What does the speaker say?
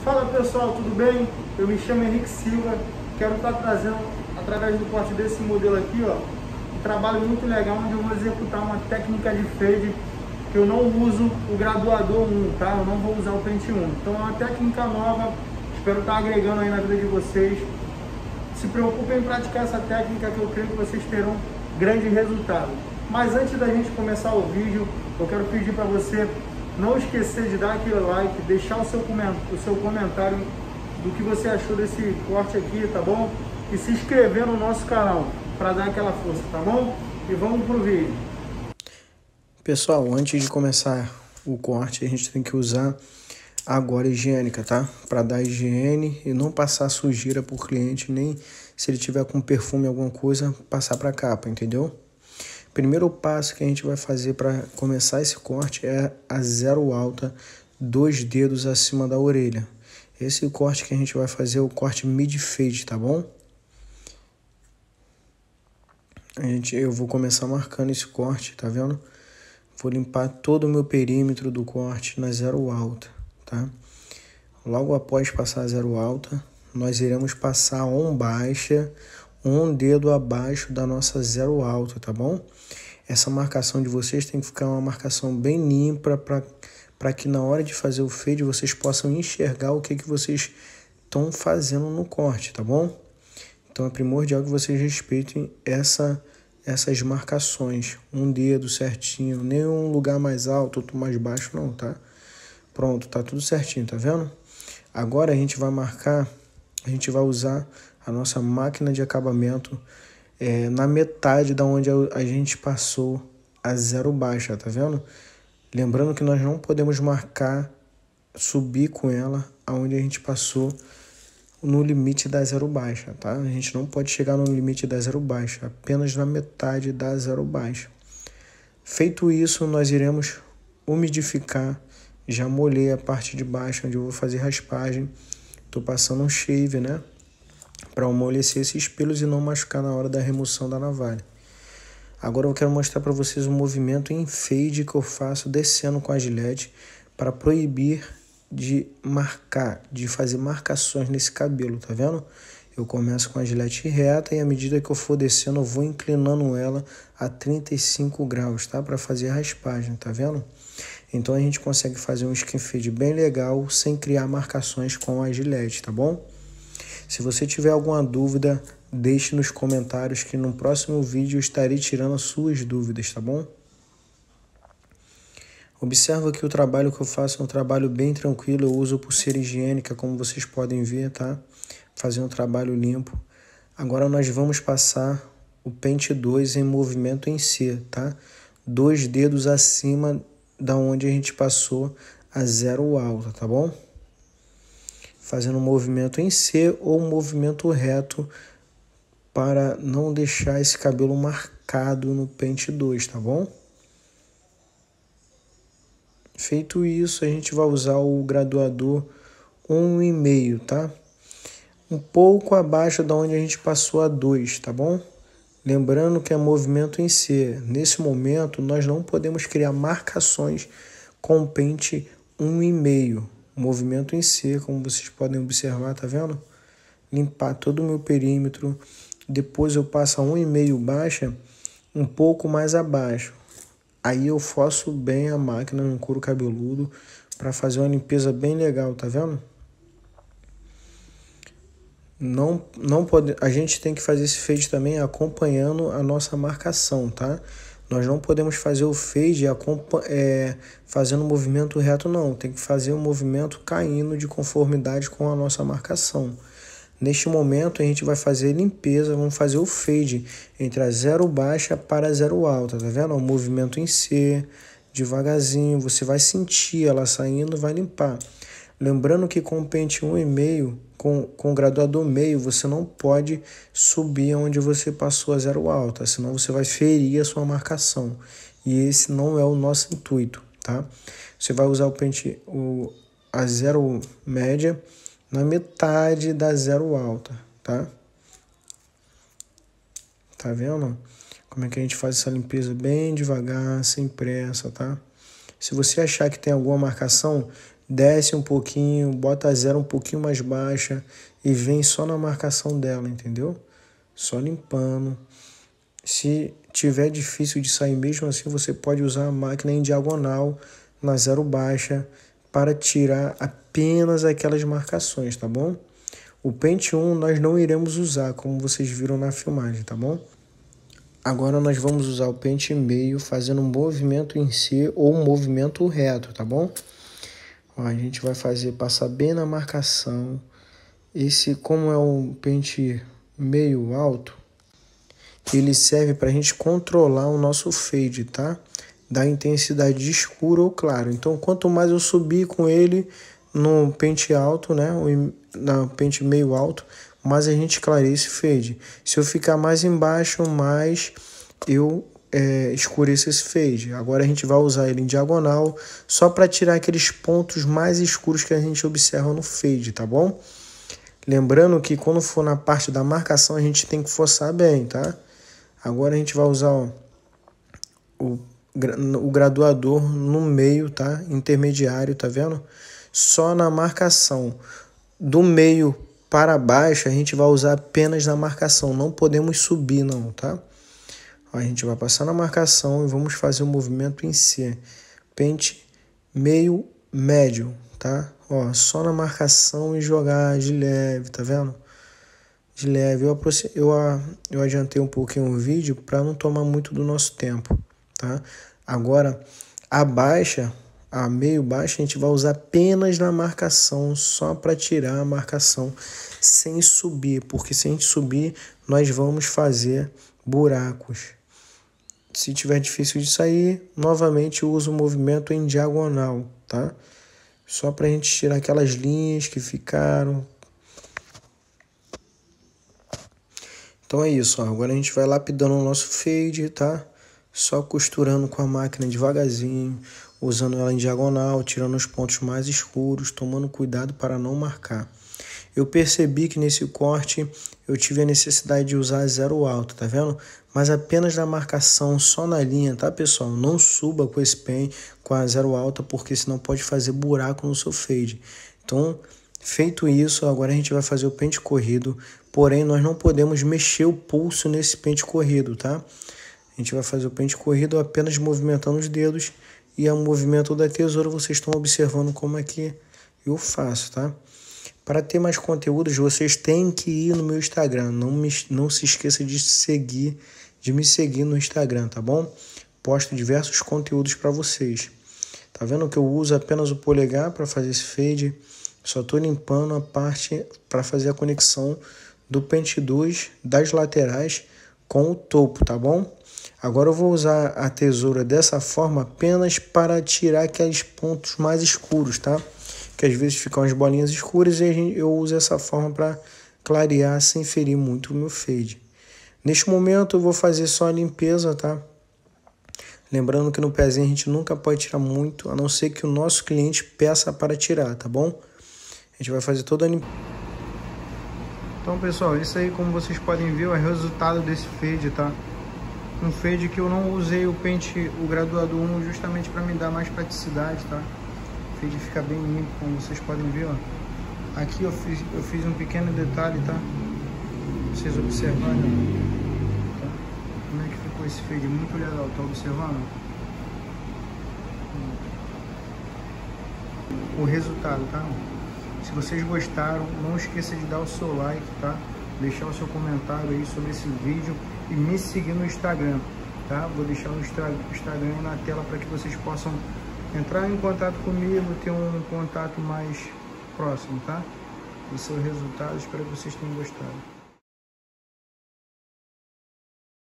Fala pessoal, tudo bem? Eu me chamo Henrique Silva, quero estar trazendo, através do corte desse modelo aqui, ó, um trabalho muito legal onde eu vou executar uma técnica de fade que eu não uso o graduador 1, tá? Eu não vou usar o pente 1. Então é uma técnica nova, espero estar agregando aí na vida de vocês. Se preocupem em praticar essa técnica que eu creio que vocês terão grande resultado. Mas antes da gente começar o vídeo, eu quero pedir para você não esquecer de dar aquele like, deixar o seu comentário do que você achou desse corte aqui, tá bom? E se inscrever no nosso canal para dar aquela força, tá bom? E vamos pro vídeo. Pessoal, antes de começar o corte, a gente tem que usar a agora higiênica, tá? Para dar higiene e não passar sujeira por cliente, nem se ele tiver com perfume alguma coisa, passar para a capa, entendeu? Primeiro passo que a gente vai fazer para começar esse corte é a zero alta, 2 dedos acima da orelha. Esse corte que a gente vai fazer é o corte mid fade, tá bom? Eu vou começar marcando esse corte, tá vendo? Vou limpar todo o meu perímetro do corte na zero alta, tá? Logo após passar a zero alta, nós iremos passar a on baixa, um dedo abaixo da nossa zero alta, tá bom? Essa marcação de vocês tem que ficar uma marcação bem limpa para que na hora de fazer o fade vocês possam enxergar o que vocês estão fazendo no corte, tá bom? Então é primordial que vocês respeitem essas marcações, um dedo certinho, nenhum lugar mais alto, outro mais baixo não, tá? Pronto, tá tudo certinho, tá vendo? Agora a gente vai marcar, a gente vai usar a nossa máquina de acabamento na metade da onde a gente passou a zero baixa, tá vendo? Lembrando que nós não podemos marcar, subir com ela aonde a gente passou no limite da zero baixa, tá? A gente não pode chegar no limite da zero baixa, apenas na metade da zero baixa. Feito isso, nós iremos umidificar. Já molhei a parte de baixo onde eu vou fazer raspagem. Tô passando um shave, né? Para amolecer esses pelos e não machucar na hora da remoção da navalha. Agora eu quero mostrar para vocês um movimento em fade que eu faço descendo com a gilete para proibir de marcar, de fazer marcações nesse cabelo, tá vendo? Eu começo com a gilete reta e à medida que eu for descendo eu vou inclinando ela a 35 graus, tá? Para fazer a raspagem, tá vendo? Então a gente consegue fazer um skin fade bem legal sem criar marcações com a gilete, tá bom? Se você tiver alguma dúvida, deixe nos comentários que no próximo vídeo eu estarei tirando as suas dúvidas, tá bom? Observa que o trabalho que eu faço é um trabalho bem tranquilo, eu uso pulseira higiênica, como vocês podem ver, tá? Fazer um trabalho limpo. Agora nós vamos passar o pente 2 em movimento em C, tá? 2 dedos acima da onde a gente passou a zero alta, tá bom? Fazendo um movimento em C ou um movimento reto para não deixar esse cabelo marcado no pente 2, tá bom? Feito isso, a gente vai usar o graduador 1,5, tá? Um pouco abaixo da onde a gente passou a 2, tá bom? Lembrando que é movimento em C. Nesse momento, nós não podemos criar marcações com o pente 1,5. Movimento em C, como vocês podem observar, tá vendo? Limpar todo o meu perímetro. Depois eu passo a 1,5 baixa, um pouco mais abaixo. Aí eu forço bem a máquina no couro cabeludo para fazer uma limpeza bem legal, tá vendo? Não pode, a gente tem que fazer esse fade também acompanhando a nossa marcação, tá? Nós não podemos fazer o fade fazendo um movimento reto, não. Tem que fazer um movimento caindo de conformidade com a nossa marcação. Neste momento, a gente vai fazer limpeza, vamos fazer o fade entre a zero baixa para a zero alta, tá vendo? O movimento em C, devagarzinho, você vai sentir ela saindo, vai limpar. Lembrando que com o pente 1,5, com o graduador meio, você não pode subir onde você passou a zero alta, senão você vai ferir a sua marcação. E esse não é o nosso intuito, tá? Você vai usar o pente, a zero média, na metade da zero alta, tá? Tá vendo? Como é que a gente faz essa limpeza bem devagar, sem pressa, tá? Se você achar que tem alguma marcação, desce um pouquinho, bota a 0 um pouquinho mais baixa e vem só na marcação dela, entendeu? Só limpando. Se tiver difícil de sair mesmo assim, você pode usar a máquina em diagonal na 0 baixa para tirar apenas aquelas marcações, tá bom? O pente 1 nós não iremos usar, como vocês viram na filmagem, tá bom? Agora nós vamos usar o pente meio fazendo um movimento em si ou um movimento reto, tá bom? Ó, a gente vai fazer passar bem na marcação. Esse, como é um pente meio alto, ele serve para a gente controlar o nosso fade, tá? Da intensidade de escuro ou claro. Então, quanto mais eu subir com ele no pente alto, né? No pente meio alto, mais a gente clareia esse fade. Se eu ficar mais embaixo, mais eu escureço esse fade. Agora a gente vai usar ele em diagonal, só para tirar aqueles pontos mais escuros que a gente observa no fade, tá bom? Lembrando que quando for na parte da marcação, a gente tem que forçar bem, tá? Agora a gente vai usar ó, o graduador no meio, tá? Intermediário, tá vendo? Só na marcação. Do meio para baixo, a gente vai usar apenas na marcação. Não podemos subir, não, tá? Ó, a gente vai passar na marcação e vamos fazer o movimento em si. Pente meio médio, tá? Ó, só na marcação e jogar de leve, tá vendo? De leve. Eu adiantei um pouquinho o vídeo para não tomar muito do nosso tempo, tá? Agora, a baixa, a meio baixa, a gente vai usar apenas na marcação, só para tirar a marcação sem subir, porque se a gente subir, nós vamos fazer buracos. Se tiver difícil de sair, novamente eu uso o movimento em diagonal, tá? Só para a gente tirar aquelas linhas que ficaram. Então é isso, ó. Agora a gente vai lapidando o nosso fade, tá? Só costurando com a máquina devagarzinho, usando ela em diagonal, tirando os pontos mais escuros, tomando cuidado para não marcar. Eu percebi que nesse corte eu tive a necessidade de usar 0 alto, tá vendo? Mas apenas na marcação, só na linha, tá, pessoal? Não suba com esse pen com a 0 alta, porque senão pode fazer buraco no seu fade. Então, feito isso, agora a gente vai fazer o pente corrido, porém nós não podemos mexer o pulso nesse pente corrido, tá? A gente vai fazer o pente corrido apenas movimentando os dedos e o movimento da tesoura vocês estão observando como é que eu faço, tá? Para ter mais conteúdos, vocês têm que ir no meu Instagram. Não se esqueça de me seguir no Instagram, tá bom? Posto diversos conteúdos para vocês. Tá vendo que eu uso apenas o polegar para fazer esse fade? Só estou limpando a parte para fazer a conexão do pente 2 das laterais com o topo, tá bom? Agora eu vou usar a tesoura dessa forma apenas para tirar aqueles pontos mais escuros, tá? Que às vezes ficam as bolinhas escuras e eu uso essa forma para clarear sem ferir muito o meu fade. Neste momento eu vou fazer só a limpeza, tá? Lembrando que no pezinho a gente nunca pode tirar muito, a não ser que o nosso cliente peça para tirar, tá bom? A gente vai fazer toda a limpeza. Então, pessoal, isso aí, como vocês podem ver, é o resultado desse fade, tá? Um fade que eu não usei o pente, o graduador 1, justamente para me dar mais praticidade, tá? O fade fica bem limpo, como vocês podem ver, ó. Aqui eu fiz um pequeno detalhe, tá? Vocês observarem, tá? Como é que ficou esse fade? Muito legal, tá observando? O resultado, tá? Se vocês gostaram, não esqueça de dar o seu like, tá? Deixar o seu comentário aí sobre esse vídeo e me seguir no Instagram, tá? Vou deixar o Instagram aí na tela para que vocês possam entrar em contato comigo, ter um contato mais próximo, tá? Esse é o resultado, espero que vocês tenham gostado.